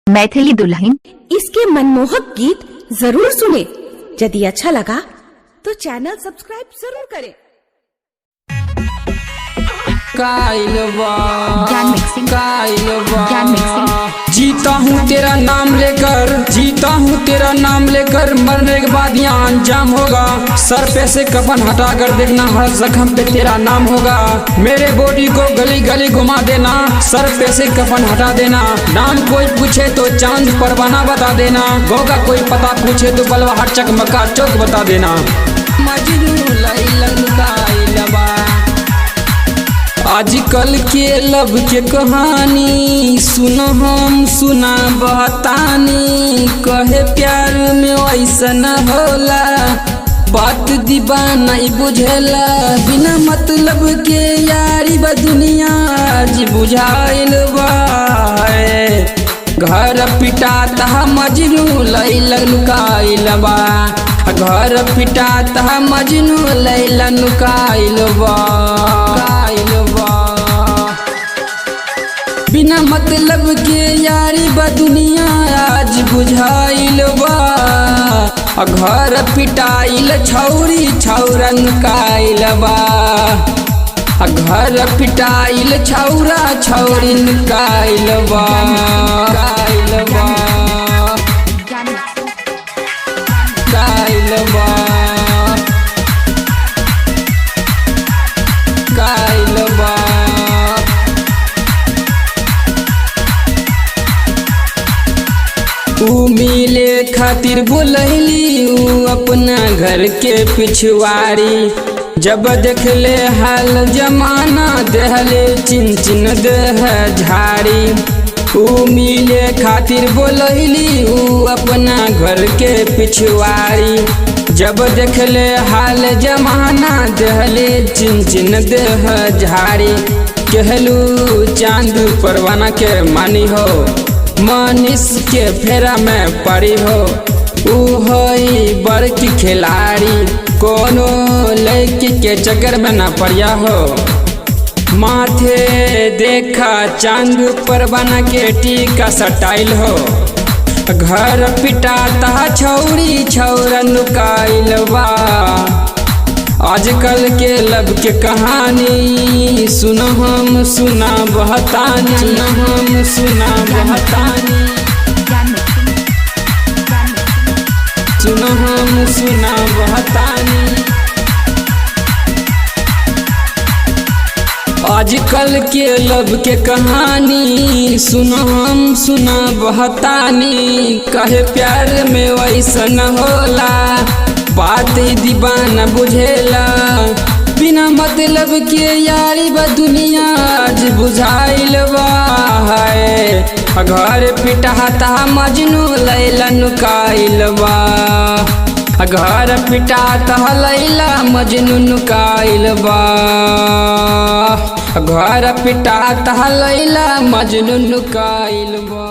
मैथिली दुल्हन। इसके मनमोहक गीत जरूर सुने। यदि अच्छा लगा तो चैनल सब्सक्राइब जरूर करें। ज्ञान मिक्सिंग, ज्ञान मिक्सिंग। जीता हूँ तेरा नाम लेकर, जीता हूँ तेरा नाम लेकर, मरने के बाद यहाँ अंजाम होगा। सर पे से कफन हटा कर देखना, हर जख्म पे तेरा नाम होगा। मेरे बॉडी को गली गली घुमा देना, सर पे से कफन हटा देना। नाम कोई पूछे तो चांद परवाना बता देना, गाँव का कोई पता पूछे तो बलवा हर चकमका चौक बता देना। मजनू लैला लुकाइलबा, आजकल के लब के कहानी सुनो हम सुना बहतानी। कहे प्यार में वैसा न होला, बात दीवाना बुझेला। बिना मतलब के यारी बा दुनिया आज बुझाइल बा। घर पिटाता मजनू लैला लुकाइल बा, घर पिटाता मजनू लैला लुकाइल बा। बिना मतलब के यारी बा दुनिया आज बुझाइल बा। घर पिटाइल छौरी छौरन काइल बा, घर पिटाइल छौरा छौरिन काइल बा। काइल बा, काइल बा, काइल बा। ऊ मिले खातिर बोलैली ऊ अपना घर के पिछवाड़ी। जब देखले हाल जमाना देहले चिन चिन देह झाड़ी। ऊ मिले खातिर बोलैली ऊ अपना घर के पिछवाड़ी। जब देखले हाल जमाना देहले चिन चिन देह झाड़ी। कहलू चांद परवाना के मानी हो, मनीष के फेरा में पड़ी हो। ऊ होई बड़की खिलाड़ी, कोनो लड़की के चक्कर में न पड़िया हो। माथे देखा चांद पर बना के टीका सटाइल हो। घर पिटाता छौरी छौरन काइल बा। आजकल के लब के कहानी सुनो हम सुना बहतानी, सुनो हम सुना बहतानी, सुनो हम सुना बहतानी। आजकल के लब के कहानी सुनो हम सुना बहतानी। कहे प्यार में वैसा न होला, बात दीवाना बुझेला। बिना मतलब के यारी बा दुनिया आज बुझाइल बा। घर पिटाता मजनू लैला लुकाइल बा, घर पिटाता लैला मजनू लुकाइल बा। घर पिटाता लैला मजनू लुकाइल बा।